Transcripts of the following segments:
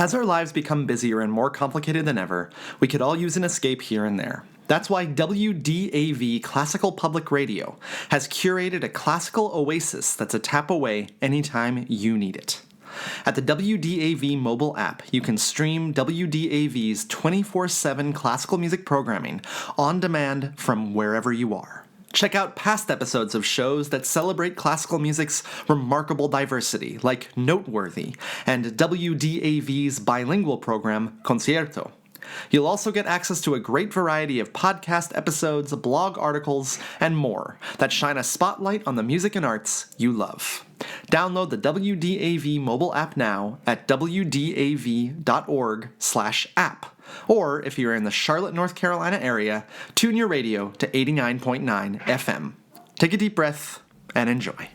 As our lives become busier and more complicated than ever, we could all use an escape here and there. That's why WDAV Classical Public Radio has curated a classical oasis that's a tap away anytime you need it. At the WDAV mobile app, you can stream WDAV's 24/7 classical music programming on demand from wherever you are. Check out past episodes of shows that celebrate classical music's remarkable diversity, like Noteworthy, and WDAV's bilingual program, Concierto. You'll also get access to a great variety of podcast episodes, blog articles, and more that shine a spotlight on the music and arts you love. Download the WDAV mobile app now at wdav.org/app. Or, if you're in the Charlotte, North Carolina area, tune your radio to 89.9 FM. Take a deep breath and enjoy.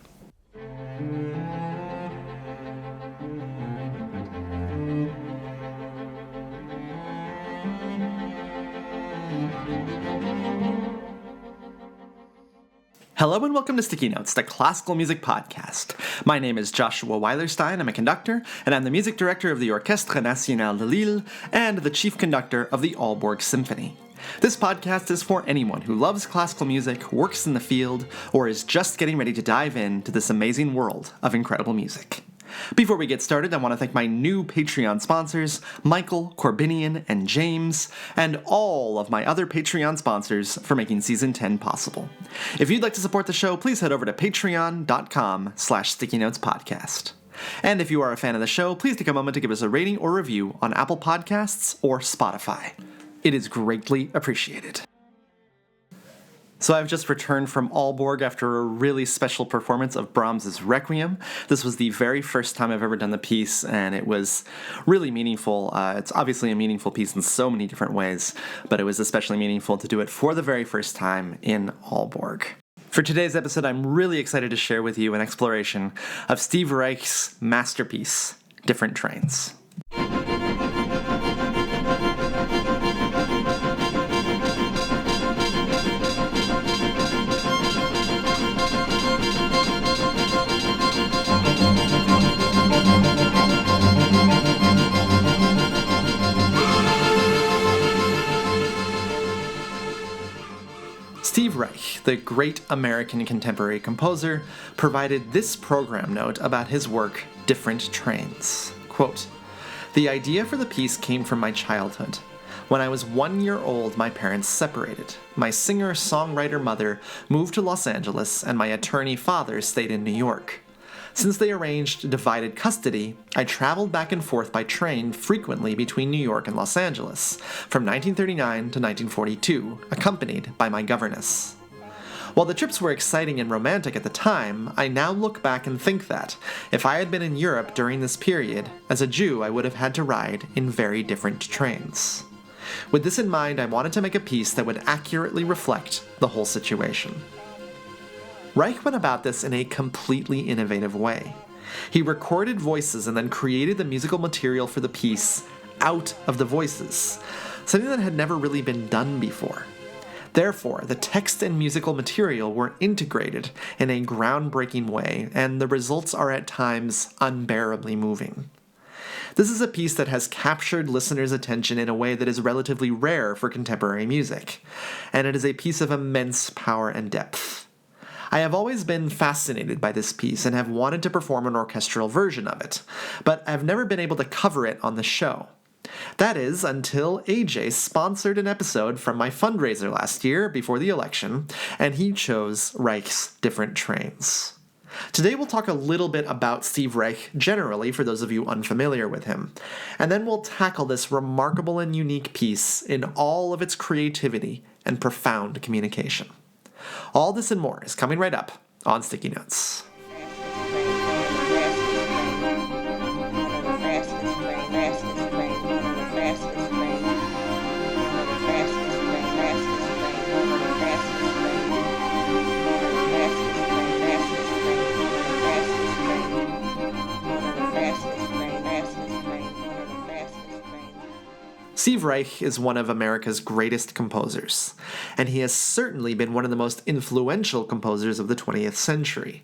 Hello and welcome to Sticky Notes, the classical music podcast. My name is Joshua Weilerstein. I'm a conductor, and I'm the music director of the Orchestre Nationale de Lille and the chief conductor of the Aalborg Symphony. This podcast is for anyone who loves classical music, works in the field, or is just getting ready to dive into this amazing world of incredible music. Before we get started, I want to thank my new Patreon sponsors, Michael, Corbinian, and James, and all of my other Patreon sponsors for making Season 10 possible. If you'd like to support the show, please head over to patreon.com/StickyNotesPodcast. And if you are a fan of the show, please take a moment to give us a rating or review on Apple Podcasts or Spotify. It is greatly appreciated. So I've just returned from Aalborg after a really special performance of Brahms's Requiem. This was the very first time I've ever done the piece, and it was really meaningful. It's obviously a meaningful piece in so many different ways, but it was especially meaningful to do it for the very first time in Aalborg. For today's episode, I'm really excited to share with you an exploration of Steve Reich's masterpiece, Different Trains. Steve Reich, the great American contemporary composer, provided this program note about his work, Different Trains. Quote, "The idea for the piece came from my childhood. When I was 1 year old, my parents separated. My singer-songwriter mother moved to Los Angeles, and my attorney father stayed in New York. Since they arranged divided custody, I traveled back and forth by train frequently between New York and Los Angeles, from 1939 to 1942, accompanied by my governess. While the trips were exciting and romantic at the time, I now look back and think that, if I had been in Europe during this period, as a Jew I would have had to ride in very different trains. With this in mind, I wanted to make a piece that would accurately reflect the whole situation." Reich went about this in a completely innovative way. He recorded voices and then created the musical material for the piece out of the voices, something that had never really been done before. Therefore, the text and musical material were integrated in a groundbreaking way, and the results are at times unbearably moving. This is a piece that has captured listeners' attention in a way that is relatively rare for contemporary music, and it is a piece of immense power and depth. I have always been fascinated by this piece and have wanted to perform an orchestral version of it, but I've never been able to cover it on the show. That is, until AJ sponsored an episode from my fundraiser last year before the election, and he chose Reich's Different Trains. Today we'll talk a little bit about Steve Reich generally, for those of you unfamiliar with him, and then we'll tackle this remarkable and unique piece in all of its creativity and profound communication. All this and more is coming right up on Sticky Notes. Steve Reich is one of America's greatest composers, and he has certainly been one of the most influential composers of the 20th century.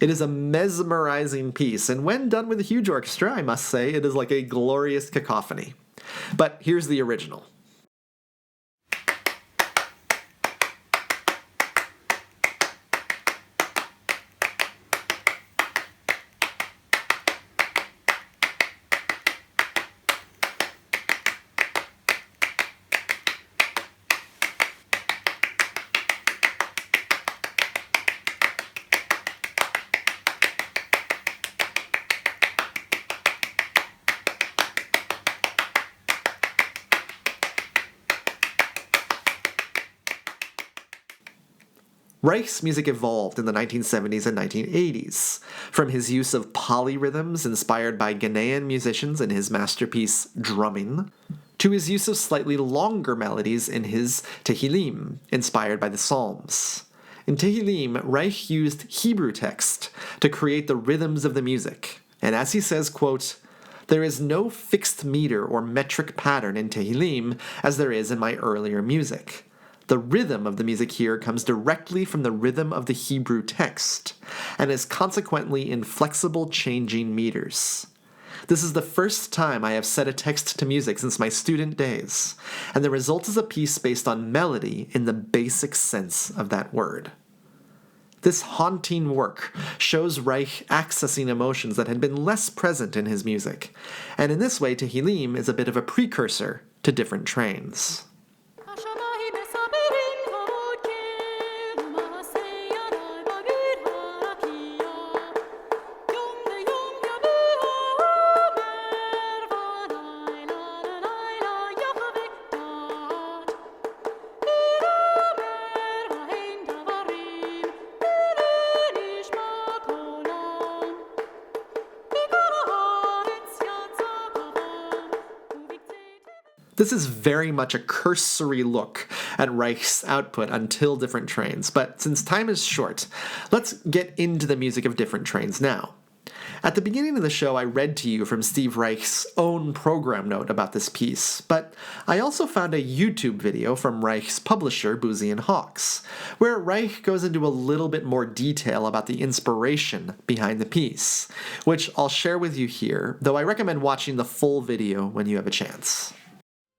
It is a mesmerizing piece, and when done with a huge orchestra, I must say, it is like a glorious cacophony. But here's the original. Reich's music evolved in the 1970s and 1980s, from his use of polyrhythms inspired by Ghanaian musicians in his masterpiece Drumming, to his use of slightly longer melodies in his Tehillim, inspired by the Psalms. In Tehillim, Reich used Hebrew text to create the rhythms of the music, and as he says, quote, "There is no fixed meter or metric pattern in Tehillim as there is in my earlier music. The rhythm of the music here comes directly from the rhythm of the Hebrew text, and is consequently in flexible changing meters. This is the first time I have set a text to music since my student days, and the result is a piece based on melody in the basic sense of that word." This haunting work shows Reich accessing emotions that had been less present in his music, and in this way Tehillim is a bit of a precursor to different trains. This is very much a cursory look at Reich's output until Different Trains, but since time is short, let's get into the music of Different Trains now. At the beginning of the show, I read to you from Steve Reich's own program note about this piece, but I also found a YouTube video from Reich's publisher, Boozy and Hawkes, where Reich goes into a little bit more detail about the inspiration behind the piece, which I'll share with you here, though I recommend watching the full video when you have a chance.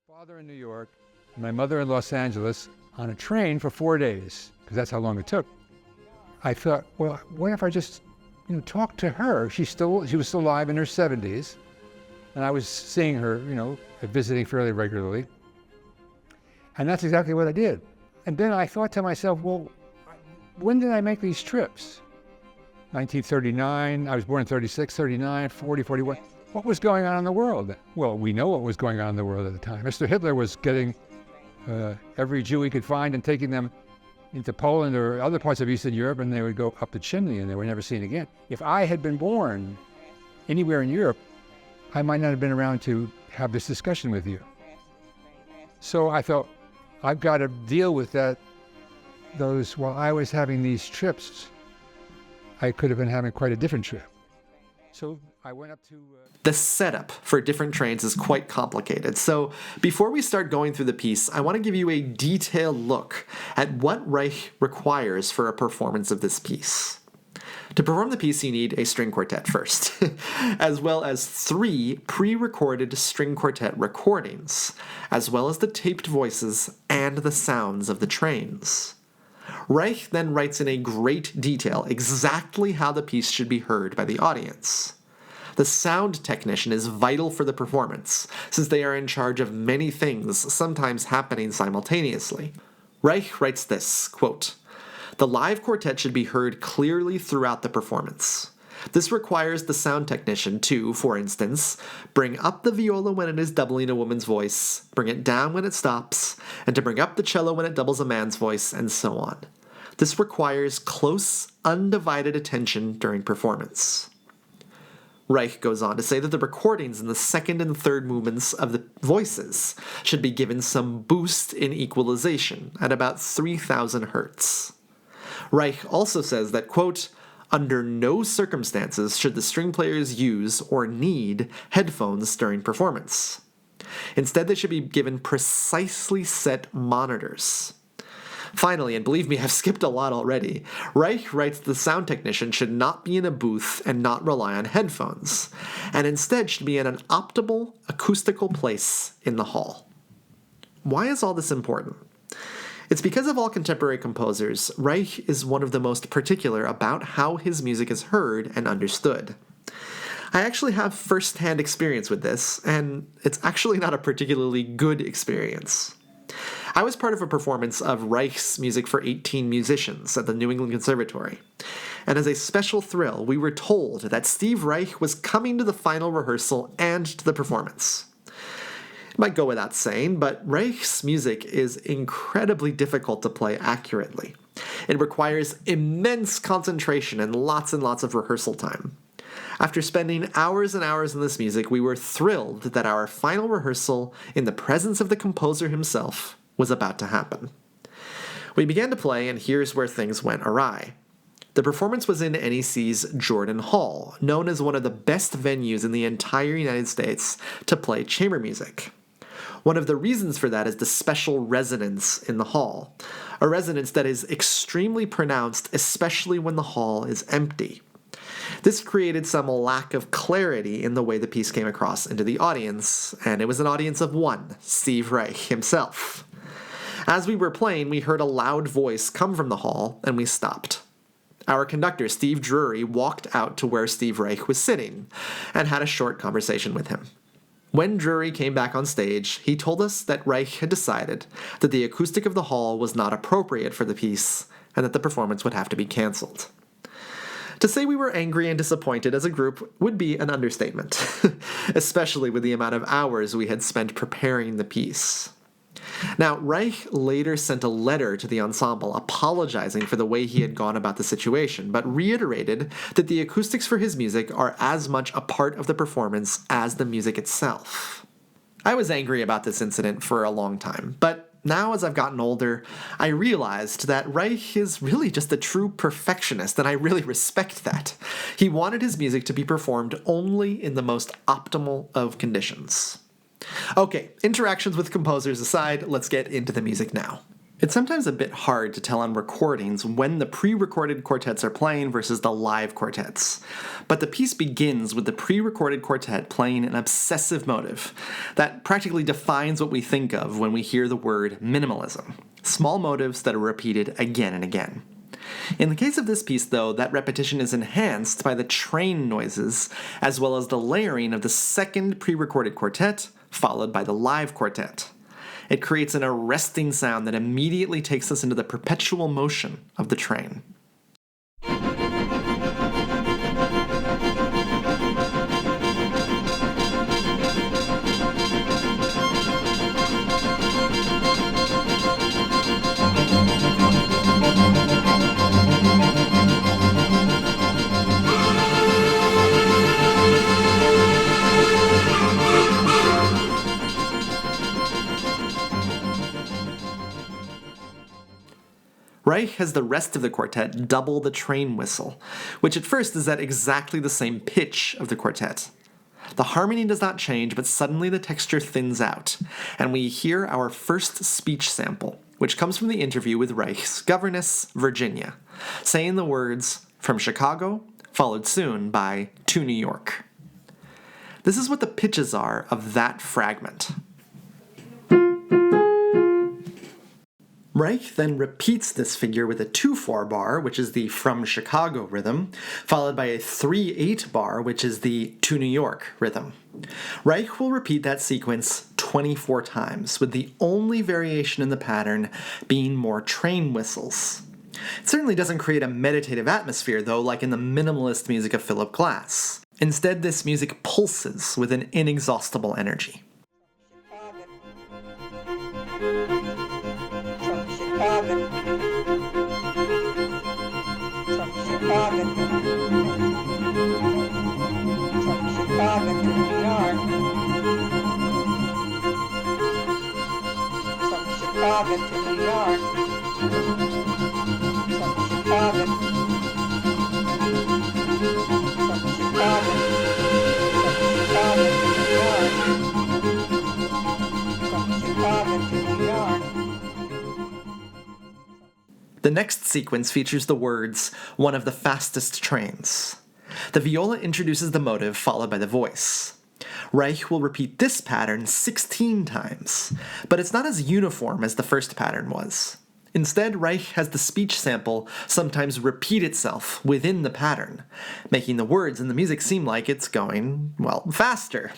Father in New York, my mother in Los Angeles, on a train for 4 days, because that's how long it took. I thought, well, what if I just, talk to her? She was still alive in her 70s, and I was seeing her, visiting fairly regularly. And that's exactly what I did. And then I thought to myself, well, when did I make these trips? 1939, I was born in 36, 39, 40, 41. What was going on in the world? Well, we know what was going on in the world at the time. Mr. Hitler was getting every Jew he could find and taking them into Poland or other parts of Eastern Europe, and they would go up the chimney and they were never seen again. If I had been born anywhere in Europe, I might not have been around to have this discussion with you. So I thought, I've got to deal with that. While I was having these trips, I could have been having quite a different trip. So I went up to... The setup for Different Trains is quite complicated, so before we start going through the piece, I want to give you a detailed look at what Reich requires for a performance of this piece. To perform the piece, you need a string quartet first, as well as 3 pre-recorded string quartet recordings, as well as the taped voices and the sounds of the trains. Reich then writes in a great detail exactly how the piece should be heard by the audience. The sound technician is vital for the performance, since they are in charge of many things, sometimes happening simultaneously. Reich writes this, quote, "The live quartet should be heard clearly throughout the performance. This requires the sound technician to, for instance, bring up the viola when it is doubling a woman's voice, bring it down when it stops, and to bring up the cello when it doubles a man's voice, and so on. This requires close, undivided attention during performance." Reich goes on to say that the recordings in the second and third movements of the voices should be given some boost in equalization at about 3,000 hertz. Reich also says that, quote, "Under no circumstances should the string players use or need headphones during performance. Instead, they should be given precisely set monitors. Finally, and believe me, I've skipped a lot already, Reich writes the sound technician should not be in a booth and not rely on headphones, and instead should be in an optimal, acoustical place in the hall. Why is all this important? It's because of all contemporary composers, Reich is one of the most particular about how his music is heard and understood. I actually have first-hand experience with this, and it's actually not a particularly good experience. I was part of a performance of Reich's music for 18 musicians at the New England Conservatory, and as a special thrill, we were told that Steve Reich was coming to the final rehearsal and to the performance. It might go without saying, but Reich's music is incredibly difficult to play accurately. It requires immense concentration and lots of rehearsal time. After spending hours and hours in this music, we were thrilled that our final rehearsal, in the presence of the composer himself, was about to happen. We began to play, and here's where things went awry. The performance was in NEC's Jordan Hall, known as one of the best venues in the entire United States to play chamber music. One of the reasons for that is the special resonance in the hall, a resonance that is extremely pronounced, especially when the hall is empty. This created some lack of clarity in the way the piece came across into the audience, and it was an audience of one, Steve Reich himself. As we were playing, we heard a loud voice come from the hall, and we stopped. Our conductor, Steve Drury, walked out to where Steve Reich was sitting, and had a short conversation with him. When Drury came back on stage, he told us that Reich had decided that the acoustic of the hall was not appropriate for the piece, and that the performance would have to be canceled. To say we were angry and disappointed as a group would be an understatement, especially with the amount of hours we had spent preparing the piece. Now, Reich later sent a letter to the ensemble apologizing for the way he had gone about the situation, but reiterated that the acoustics for his music are as much a part of the performance as the music itself. I was angry about this incident for a long time, but now, as I've gotten older, I realized that Reich is really just a true perfectionist, and I really respect that. He wanted his music to be performed only in the most optimal of conditions. Okay, interactions with composers aside, let's get into the music now. It's sometimes a bit hard to tell on recordings when the pre-recorded quartets are playing versus the live quartets. But the piece begins with the pre-recorded quartet playing an obsessive motive that practically defines what we think of when we hear the word minimalism. Small motives that are repeated again and again. In the case of this piece, though, that repetition is enhanced by the train noises, as well as the layering of the second pre-recorded quartet, followed by the live quartet. It creates an arresting sound that immediately takes us into the perpetual motion of the train. Reich has the rest of the quartet double the train whistle, which at first is at exactly the same pitch of the quartet. The harmony does not change, but suddenly the texture thins out, and we hear our first speech sample, which comes from the interview with Reich's governess, Virginia, saying the words, "from Chicago," followed soon by "to New York." This is what the pitches are of that fragment. Reich then repeats this figure with a 2/4 bar, which is the "from Chicago" rhythm, followed by a 3/8 bar, which is the "to New York" rhythm. Reich will repeat that sequence 24 times, with the only variation in the pattern being more train whistles. It certainly doesn't create a meditative atmosphere, though, like in the minimalist music of Philip Glass. Instead, this music pulses with an inexhaustible energy. The next sequence features the words, "one of the fastest trains." The viola introduces the motive, followed by the voice. Reich will repeat this pattern 16 times, but it's not as uniform as the first pattern was. Instead, Reich has the speech sample sometimes repeat itself within the pattern, making the words in the music seem like it's going, well, faster.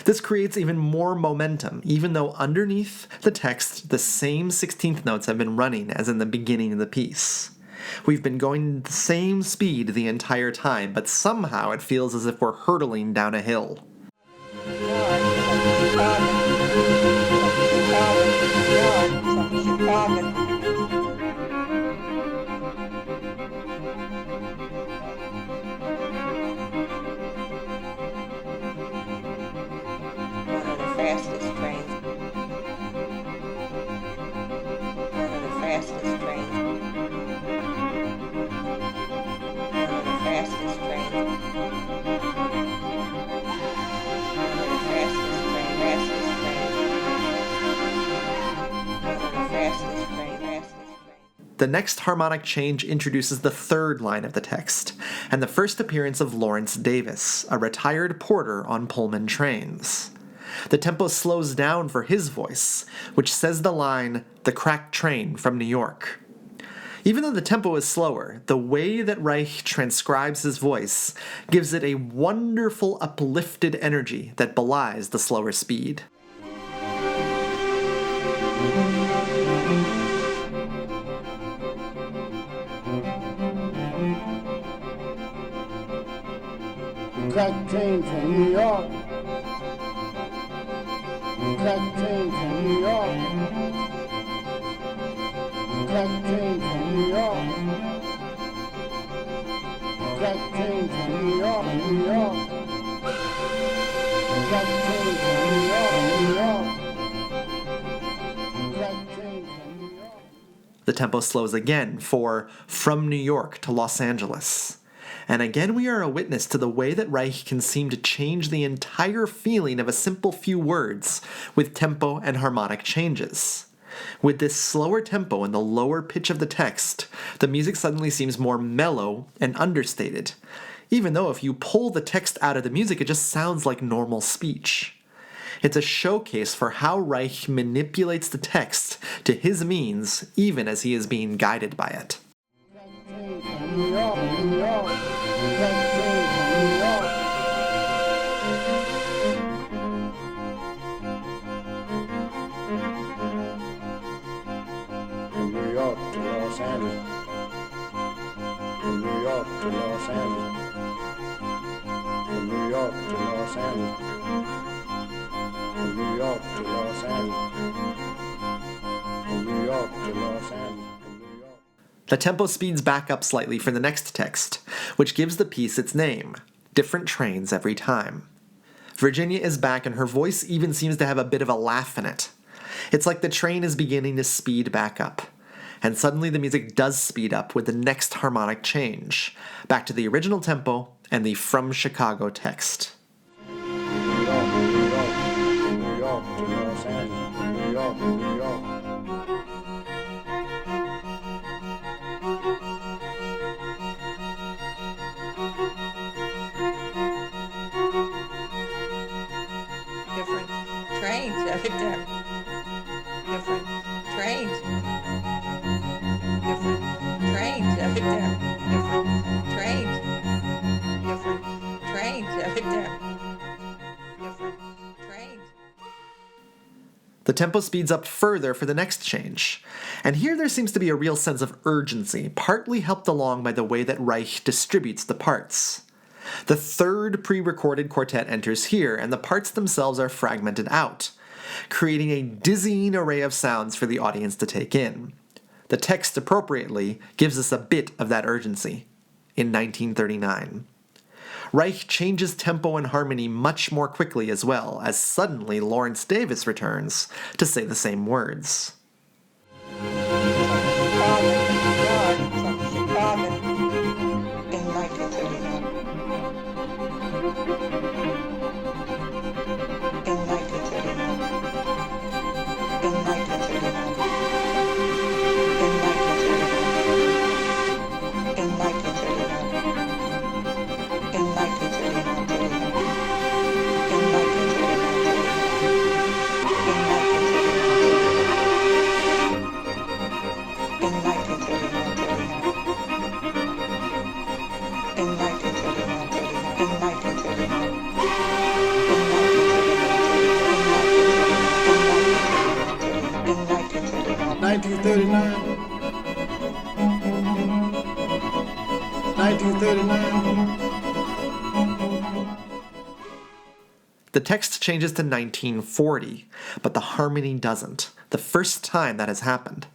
This creates even more momentum, even though underneath the text, the same 16th notes have been running as in the beginning of the piece. We've been going the same speed the entire time, but somehow it feels as if we're hurtling down a hill. Fastest trains. One of the fastest trains. One of the fastest trains. One of the fastest trains. Fastest trains. One of the fastest trains. Fastest trains. The next harmonic change introduces the third line of the text, and the first appearance of Lawrence Davis, a retired porter on Pullman trains. The tempo slows down for his voice, which says the line, "the cracked train from New York." Even though the tempo is slower, the way that Reich transcribes his voice gives it a wonderful uplifted energy that belies the slower speed. Crack train from New York. Crack train from New York. Crack train from New York. Crack train from New York, New York. Crack train from New York, New York. Crack train from New York. The tempo slows again for "from New York to Los Angeles." And again we are a witness to the way that Reich can seem to change the entire feeling of a simple few words with tempo and harmonic changes. With this slower tempo and the lower pitch of the text, the music suddenly seems more mellow and understated, even though if you pull the text out of the music, it just sounds like normal speech. It's a showcase for how Reich manipulates the text to his means, even as he is being guided by it. New York, New York. Crack train from New York. From New York to Los Angeles. From New York to Los Angeles. From New York to Los Angeles. From New York to Los Angeles. From New York to Los Angeles. The tempo speeds back up slightly for the next text, which gives the piece its name, "Different Trains Every Time." Virginia is back and her voice even seems to have a bit of a laugh in it. It's like the train is beginning to speed back up. And suddenly the music does speed up with the next harmonic change, back to the original tempo and the "from Chicago" text. New York, New York, New York to Los Angeles. New York, New York. Different trains every day. Different trains. Different trains every day. Different trains. Different trains every day. Different trains. The tempo speeds up further for the next change, and here there seems to be a real sense of urgency, partly helped along by the way that Reich distributes the parts. The third pre-recorded quartet enters here, and the parts themselves are fragmented out, creating a dizzying array of sounds for the audience to take in. The text appropriately gives us a bit of that urgency. In 1939. Reich changes tempo and harmony much more quickly as well, as suddenly Lawrence Davis returns to say the same words. In 1939. In 1939. In 1939. In 1939. The text changes to 1940, but the harmony doesn't. The first time that has happened.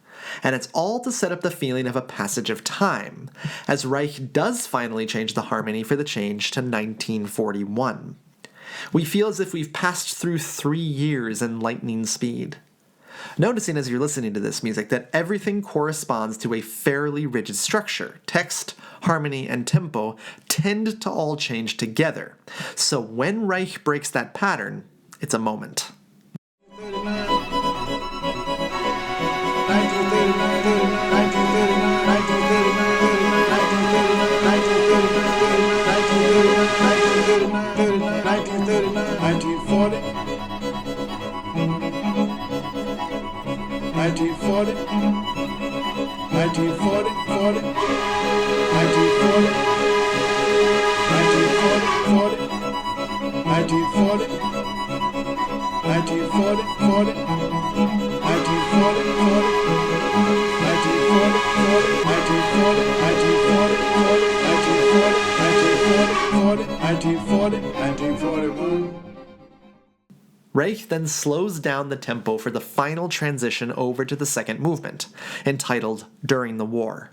And it's all to set up the feeling of a passage of time, as Reich does finally change the harmony for the change to 1941. We feel as if we've passed through 3 years in lightning speed. Noticing as you're listening to this music that everything corresponds to a fairly rigid structure. Text, harmony, and tempo tend to all change together. So when Reich breaks that pattern, it's a moment. Reich then slows down the tempo for the final transition over to the second movement, entitled During the War.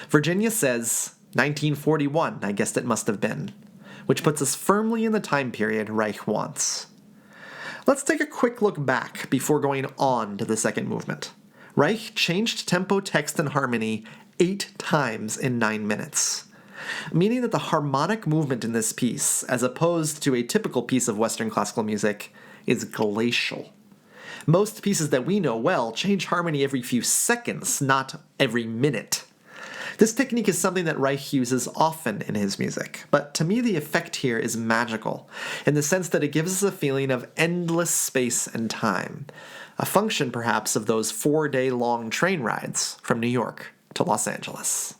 Virginia says, 1941, I guess it must have been, which puts us firmly in the time period Reich wants. Let's take a quick look back before going on to the second movement. Reich changed tempo, text, and harmony 8 times in 9 minutes, meaning that the harmonic movement in this piece, as opposed to a typical piece of Western classical music, is glacial. Most pieces that we know well change harmony every few seconds, not every minute. This technique is something that Reich uses often in his music, but to me the effect here is magical, in the sense that it gives us a feeling of endless space and time, a function perhaps of those 4-day-long train rides from New York to Los Angeles.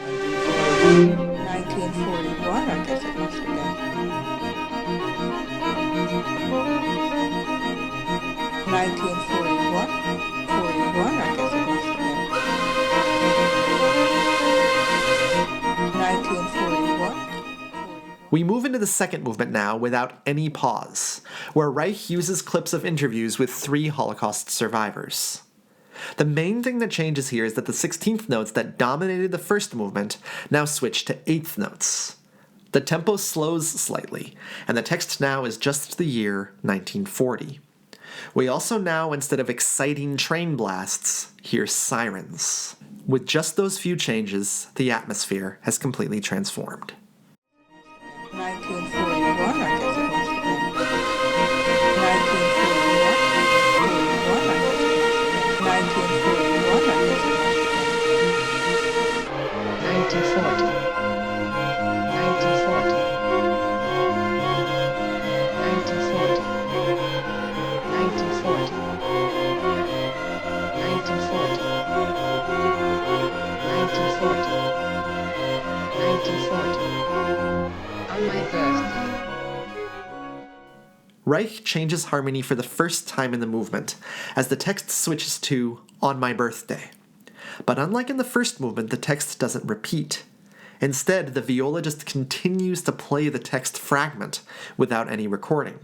1941, I guess it must have been. 1941, 41, I guess it must have been. 1941. We move into the second movement now without any pause, where Reich uses clips of interviews with 3 Holocaust survivors. The main thing that changes here is that the 16th notes that dominated the first movement now switch to 8th notes. The tempo slows slightly, and the text now is just the year 1940. We also now, instead of exciting train blasts, hear sirens. With just those few changes, the atmosphere has completely transformed. 1941, I guess it must have been. 1941, 1941, I guess it must have been. 1940. 1940. 1940. 1940. 1940. 1940. 1940. On my birthday. Reich changes harmony for the first time in the movement, as the text switches to On My Birthday. But unlike in the first movement, the text doesn't repeat. Instead, the viola just continues to play the text fragment without any recording.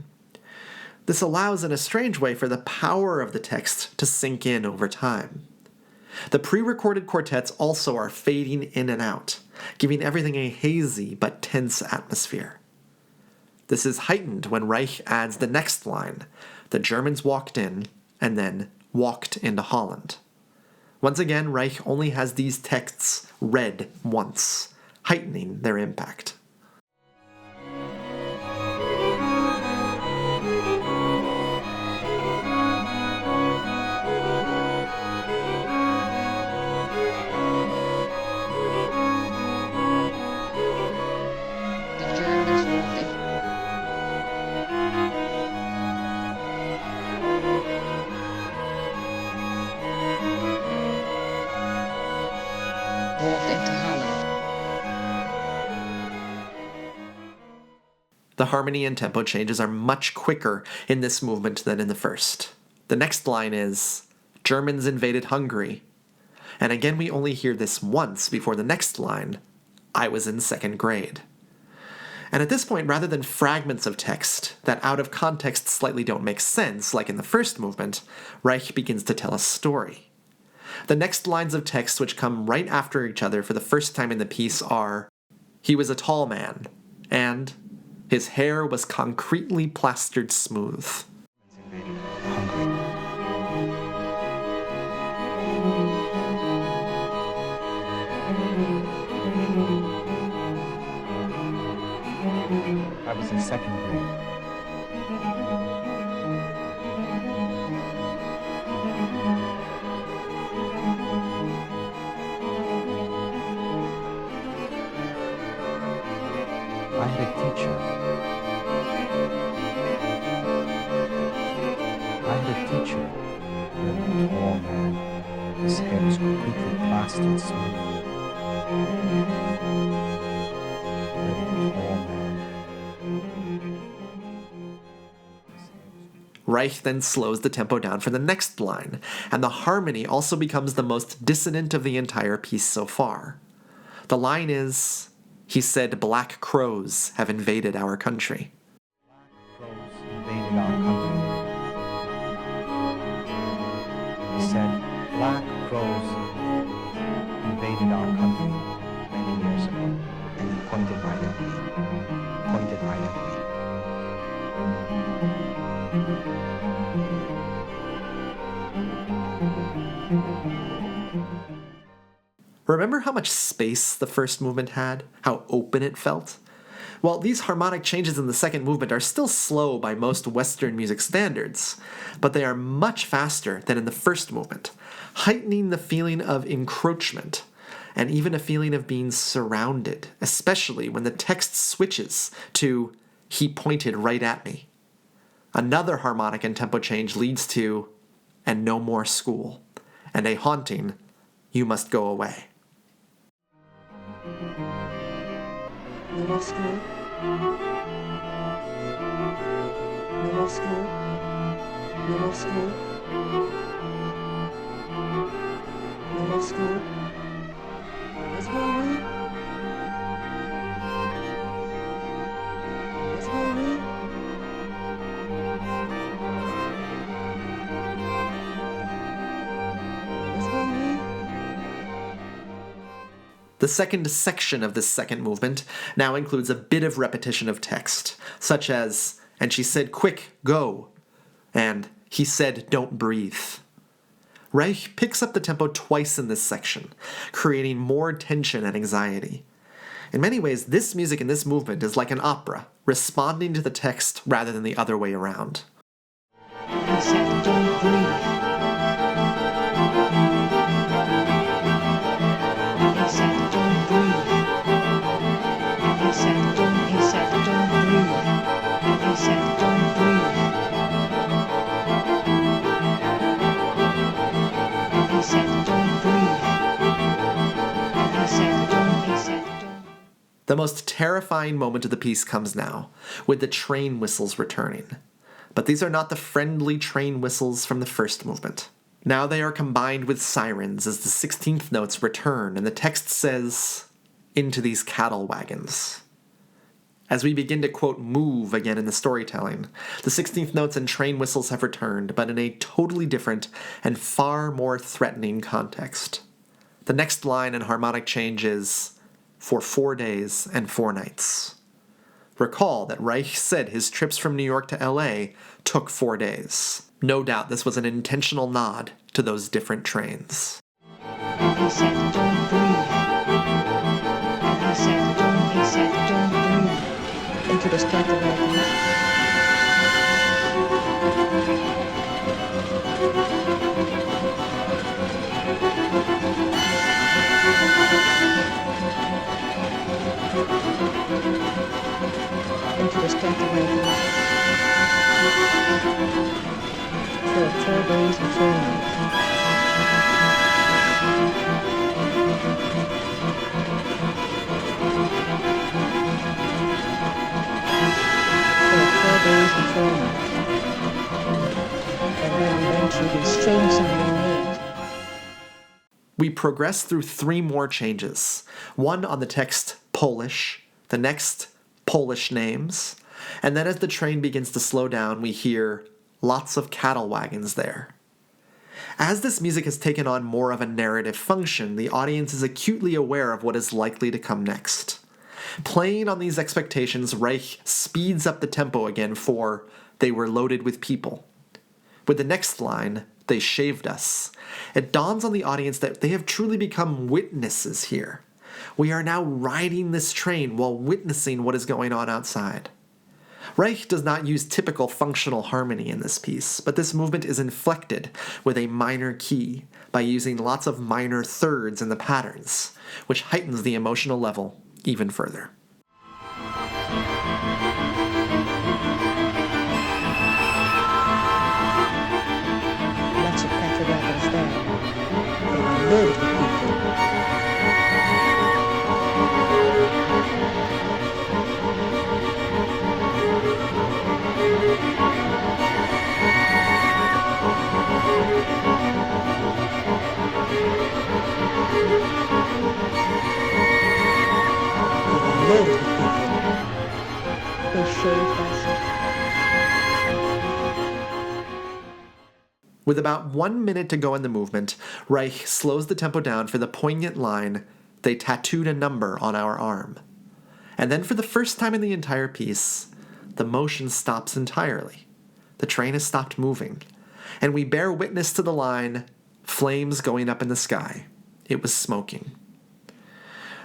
This allows, in a strange way, for the power of the text to sink in over time. The pre-recorded quartets also are fading in and out, giving everything a hazy but tense atmosphere. This is heightened when Reich adds the next line, "The Germans walked in, and then walked into Holland." Once again, Reich only has these texts read once, heightening their impact. The harmony and tempo changes are much quicker in this movement than in the first. The next line is, "Germans invaded Hungary, And again, we only hear this once before the next line, I was in second grade. And at this point, rather than fragments of text that out of context slightly don't make sense, like in the first movement, Reich begins to tell a story. The next lines of text, which come right after each other for the first time in the piece, are, he was a tall man, and his hair was concretely plastered smooth. I was in second grade. I had a teacher. A tall man. His hair was completely plastered smooth. A tall man. Reich then slows the tempo down for the next line, and the harmony also becomes the most dissonant of the entire piece so far. The line is, he said black crows have invaded our country. Crows invaded our country. He said, black crows invaded our country many years ago. And he pointed right at me. Pointed right at me. Remember how much space the first movement had? How open it felt? Well, these harmonic changes in the second movement are still slow by most Western music standards, but they are much faster than in the first movement, heightening the feeling of encroachment, and even a feeling of being surrounded, especially when the text switches to, he pointed right at me. Another harmonic and tempo change leads to, and no more school, and a haunting, you must go away. Middle school. Middle school. Middle school. Middle school. Let's go read. Let's go read. Let's go read. The second section of this second movement now includes a bit of repetition of text, such as, and she said, quick, go, and he said, don't breathe. Reich picks up the tempo twice in this section, creating more tension and anxiety. In many ways, this music in this movement is like an opera, responding to the text rather than the other way around. He said, don't breathe. He said, don't breathe. He said, don't breathe. He said, don't breathe. He said, don't breathe. He said, don't. The most terrifying moment of the piece comes now, with the train whistles returning. But these are not the friendly train whistles from the first movement. Now they are combined with sirens as the 16th notes return, and the text says, into these cattle wagons. As we begin to quote move again in the storytelling, the 16th notes and train whistles have returned, but in a totally different and far more threatening context. The next line and harmonic change is, for 4 days and 4 nights. Recall that Reich said his trips from New York to LA took 4 days. No doubt this was an intentional nod to those different trains. He said, don't breathe. He said, don't breathe. Into the starter wagon. Into the starter wagon. For 4 days and 4 nights. For 4 days and 4 nights. And then eventually strings in the night. we progress through 3 more changes. One on the text Polish, the next Polish names, and then as the train begins to slow down, we hear lots of cattle wagons there. As this music has taken on more of a narrative function, the audience is acutely aware of what is likely to come next. Playing on these expectations, Reich speeds up the tempo again for "They were loaded with people." With the next line, "They shaved us," it dawns on the audience that they have truly become witnesses here. We are now riding this train while witnessing what is going on outside. Reich does not use typical functional harmony in this piece, but this movement is inflected with a minor key by using lots of minor thirds in the patterns, which heightens the emotional level even further. Lots of cattle wagons there. They were loaded with people. Loaded with people. They shaved us. With about 1 minute to go in the movement, Reich slows the tempo down for the poignant line, "They tattooed a number on our arm." And then for the first time in the entire piece, the motion stops entirely. The train has stopped moving, and we bear witness to the line, "Flames going up in the sky. It was smoking."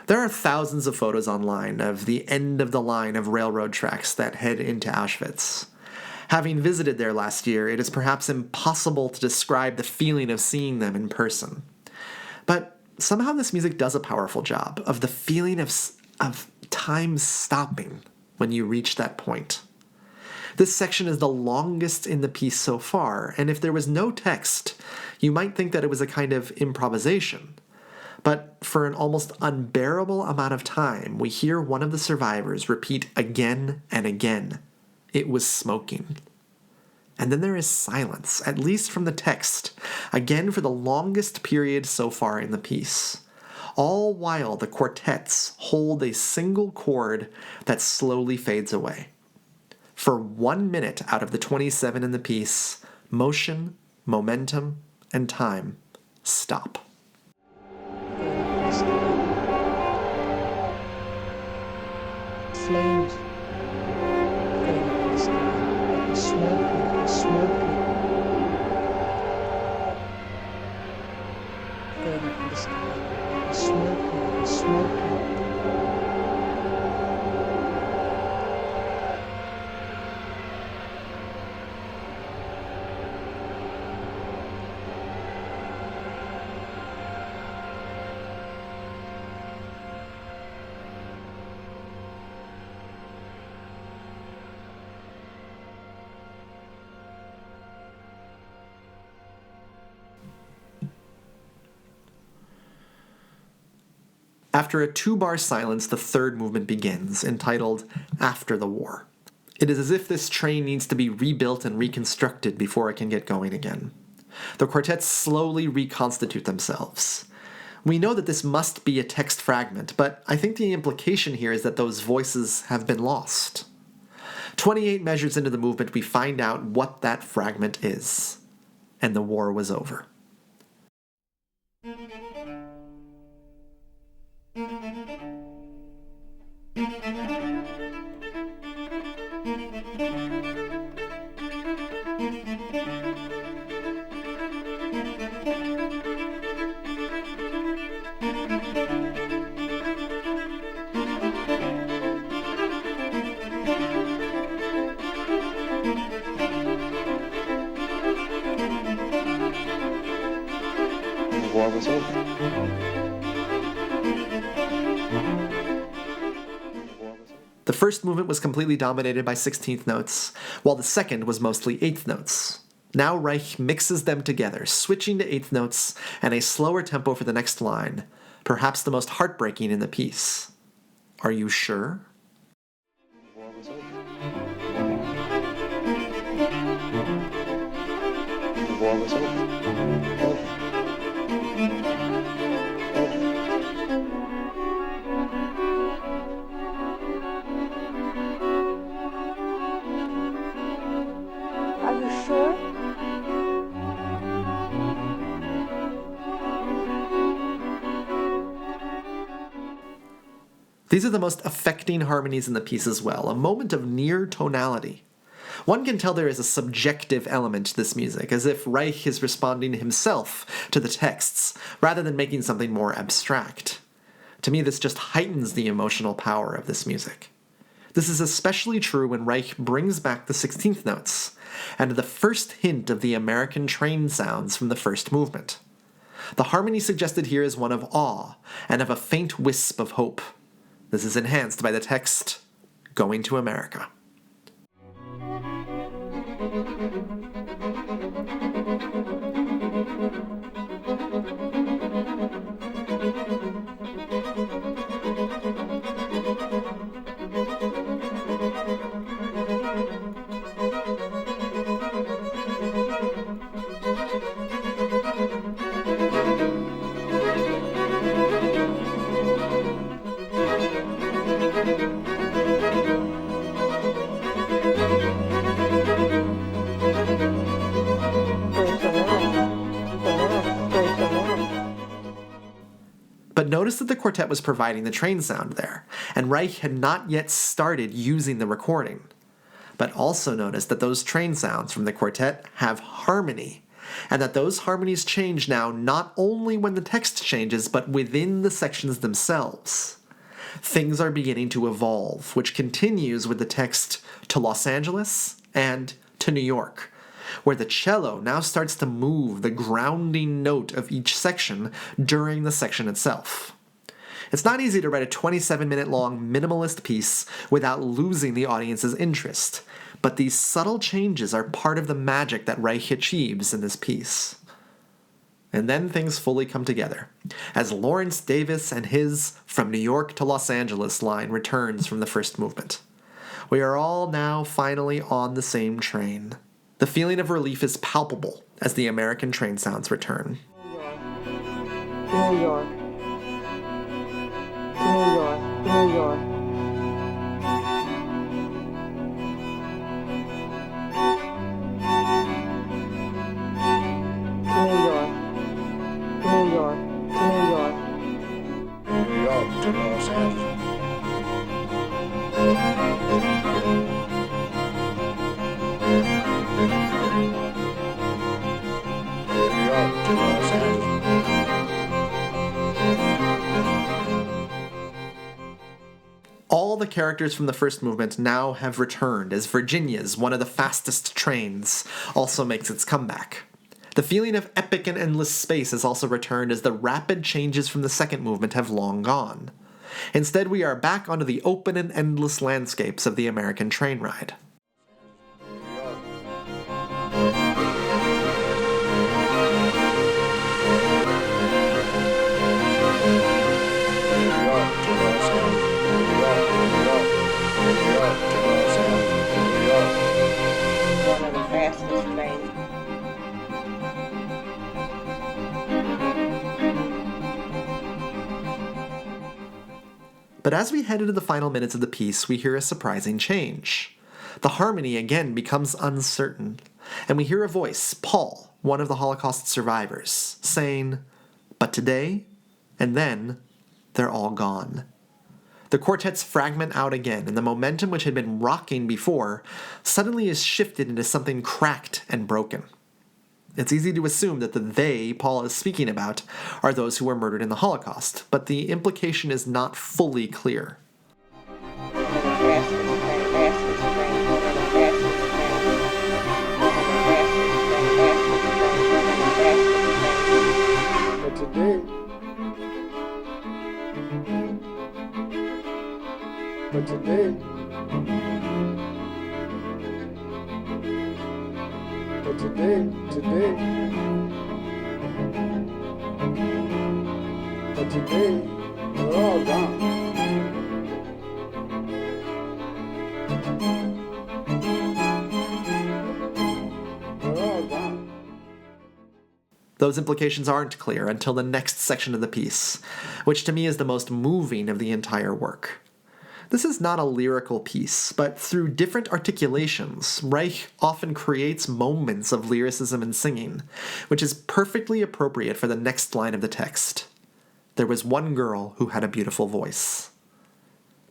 There are thousands of photos online of the end of the line of railroad tracks that head into Auschwitz. Having visited there last year, it is perhaps impossible to describe the feeling of seeing them in person. But somehow this music does a powerful job of the feeling of time stopping when you reach that point. This section is the longest in the piece so far, and if there was no text, you might think that it was a kind of improvisation. But for an almost unbearable amount of time, we hear one of the survivors repeat again and again, "It was smoking." And then there is silence, at least from the text, again for the longest period so far in the piece. All while the quartets hold a single chord that slowly fades away. For 1 minute out of the 27 in the piece, motion, momentum, and time stop. Flames going up in the sky. Smoking, smoking. Going up in the sky. Smoking, smoking. After a 2-bar silence, the third movement begins, entitled "After the War." It is as if this train needs to be rebuilt and reconstructed before it can get going again. The quartets slowly reconstitute themselves. We know that this must be a text fragment, but I think the implication here is that those voices have been lost. 28 measures into the movement, we find out what that fragment is. And the war was over. The war was over. The first movement was completely dominated by 16th notes, while the second was mostly 8th notes. Now Reich mixes them together, switching to 8th notes and a slower tempo for the next line, perhaps the most heartbreaking in the piece. Are you sure? The war was over. The war was over. Over. These are the most affecting harmonies in the piece as well, a moment of near tonality. One can tell there is a subjective element to this music, as if Reich is responding himself to the texts, rather than making something more abstract. To me, this just heightens the emotional power of this music. This is especially true when Reich brings back the 16th notes, and the first hint of the American train sounds from the first movement. The harmony suggested here is one of awe, and of a faint wisp of hope. This is enhanced by the text, "Going to America." But notice that the quartet was providing the train sound there, and Reich had not yet started using the recording. But also notice that those train sounds from the quartet have harmony, and that those harmonies change now not only when the text changes, but within the sections themselves. Things are beginning to evolve, which continues with the text "to Los Angeles" and "to New York," where the cello now starts to move the grounding note of each section during the section itself. It's not easy to write a 27-minute long minimalist piece without losing the audience's interest, but these subtle changes are part of the magic that Reich achieves in this piece. And then things fully come together, as Lawrence Davis and his "From New York to Los Angeles" line returns from the first movement. We are all now finally on the same train. The feeling of relief is palpable as the American train sounds return. New York, New York, New York. New York, New York, New York. New York to Los Angeles. New York to Los Angeles. All the characters from the first movement now have returned, as Virginia's "One of the Fastest Trains" also makes its comeback. The feeling of epic and endless space has also returned, as the rapid changes from the second movement have long gone. Instead, we are back onto the open and endless landscapes of the American train ride. One of the fastest trains. But as we head into the final minutes of the piece, we hear a surprising change. The harmony again becomes uncertain, and we hear a voice, Paul, one of the Holocaust survivors, saying, "But today, and then, they're all gone." The quartets fragment out again, and the momentum which had been rocking before suddenly is shifted into something cracked and broken. It's easy to assume that the "they" Paul is speaking about are those who were murdered in the Holocaust, but the implication is not fully clear. One of the fastest train, fastest train, one of the fastest train, one of the fastest train, fastest train, one of the fastest train. But today, but today, but today, but today, they're all gone. They're all gone. Those implications aren't clear until the next section of the piece, which to me is the most moving of the entire work. This is not a lyrical piece, but through different articulations, Reich often creates moments of lyricism and singing, which is perfectly appropriate for the next line of the text. "There was one girl who had a beautiful voice."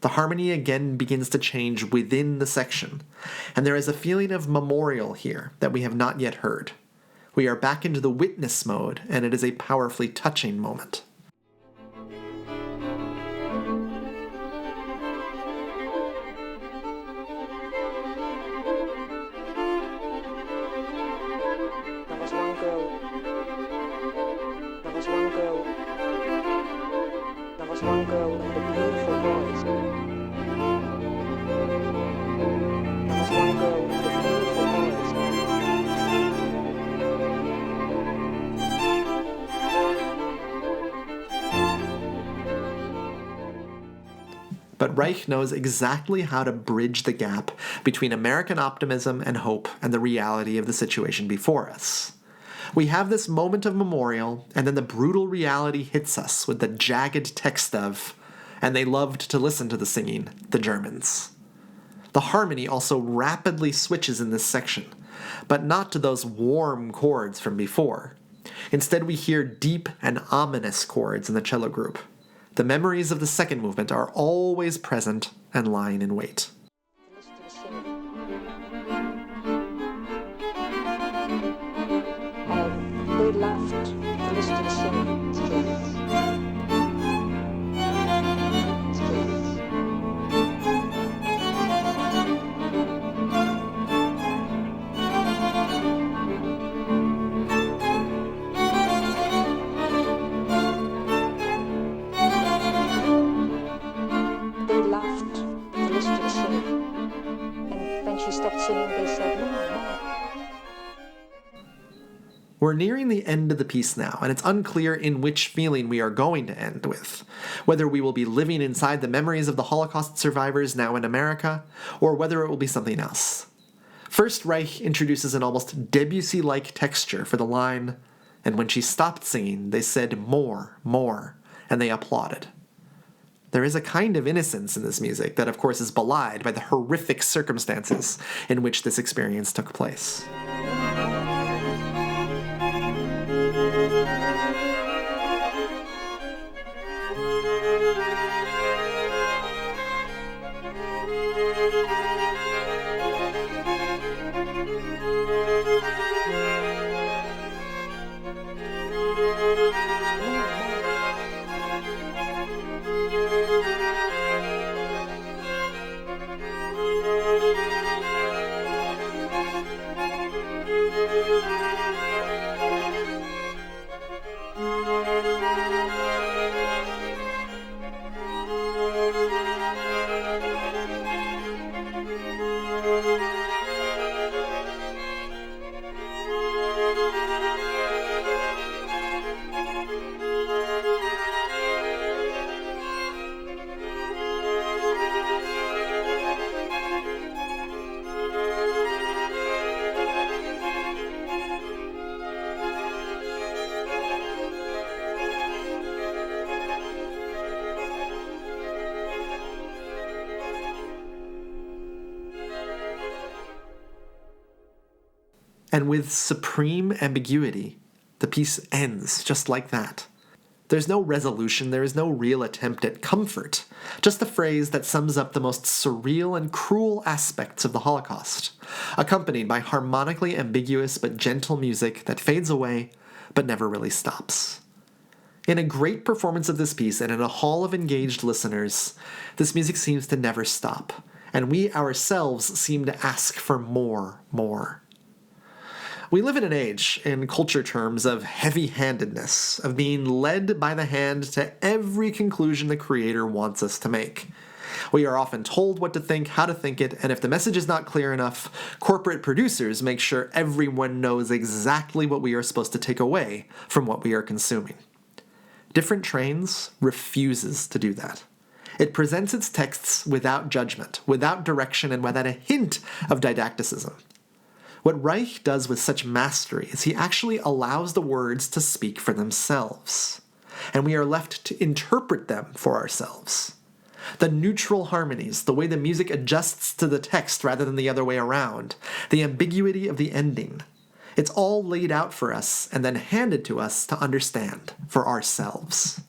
the harmony again begins to change within the section, and there is a feeling of memorial here that we have not yet heard. We are back into the witness mode, and it is a powerfully touching moment. One girl with a beautiful voice. There was one girl with a beautiful voice. But Reich knows exactly how to bridge the gap between American optimism and hope and the reality of the situation before us. We have this moment of memorial, and then the brutal reality hits us with the jagged text of, and they loved to listen to the singing, the Germans. The harmony also rapidly switches in this section, but not to those warm chords from before. Instead, we hear deep and ominous chords in the cello group. The memories of the second movement are always present and lying in wait. They laughed to listen to the singing. Streets. They laughed to listen to the singing. And when she stopped singing, they said, no, no. We're nearing the end of the piece now, and it's unclear in which feeling we are going to end with. Whether we will be living inside the memories of the Holocaust survivors now in America, or whether it will be something else. First, Reich introduces an almost Debussy-like texture for the line, and when she stopped singing, they said more, more, and they applauded. There is a kind of innocence in this music that, of course, is belied by the horrific circumstances in which this experience took place. And with supreme ambiguity, the piece ends just like that. There's no resolution, there is no real attempt at comfort, just a phrase that sums up the most surreal and cruel aspects of the Holocaust, accompanied by harmonically ambiguous but gentle music that fades away but never really stops. In a great performance of this piece and in a hall of engaged listeners, this music seems to never stop, and we ourselves seem to ask for more. We live in an age, in culture terms, of heavy-handedness, of being led by the hand to every conclusion the Creator wants us to make. We are often told what to think, how to think it, and if the message is not clear enough, corporate producers make sure everyone knows exactly what we are supposed to take away from what we are consuming. Different Trains refuses to do that. It presents its texts without judgment, without direction, and without a hint of didacticism. What Reich does with such mastery is he actually allows the words to speak for themselves, and we are left to interpret them for ourselves. The neutral harmonies, the way the music adjusts to the text rather than the other way around, the ambiguity of the ending, it's all laid out for us and then handed to us to understand for ourselves.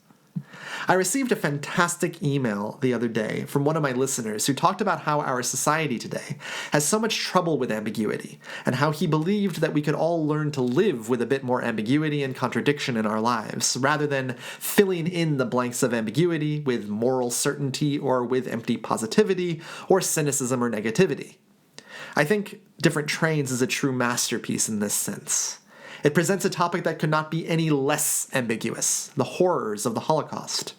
I received a fantastic email the other day from one of my listeners who talked about how our society today has so much trouble with ambiguity, and how he believed that we could all learn to live with a bit more ambiguity and contradiction in our lives, rather than filling in the blanks of ambiguity with moral certainty or with empty positivity or cynicism or negativity. I think Different Trains is a true masterpiece in this sense. It presents a topic that could not be any less ambiguous, the horrors of the Holocaust.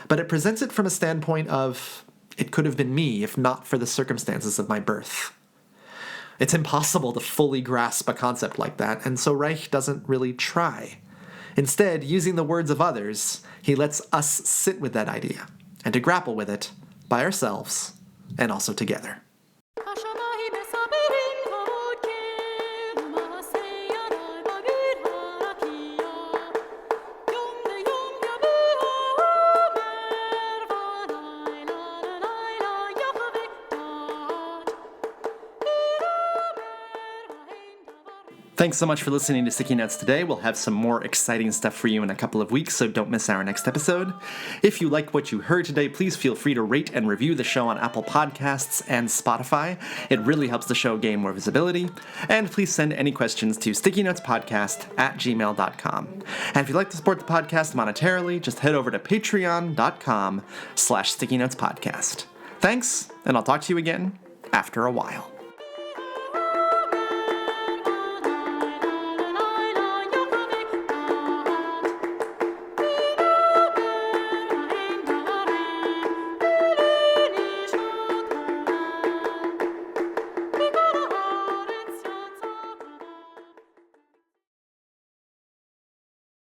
But it presents it from a standpoint of, it could have been me if not for the circumstances of my birth. It's impossible to fully grasp a concept like that, and so Reich doesn't really try. Instead, using the words of others, he lets us sit with that idea, and to grapple with it by ourselves, and also together. Thanks so much for listening to Sticky Notes today. We'll have some more exciting stuff for you in a couple of weeks, so don't miss our next episode. If you liked what you heard today, please feel free to rate and review the show on Apple Podcasts and Spotify. It really helps the show gain more visibility. And please send any questions to stickynotespodcast@gmail.com. And if you'd like to support the podcast monetarily, just head over to patreon.com/stickynotespodcast. Thanks, and I'll talk to you again after a while.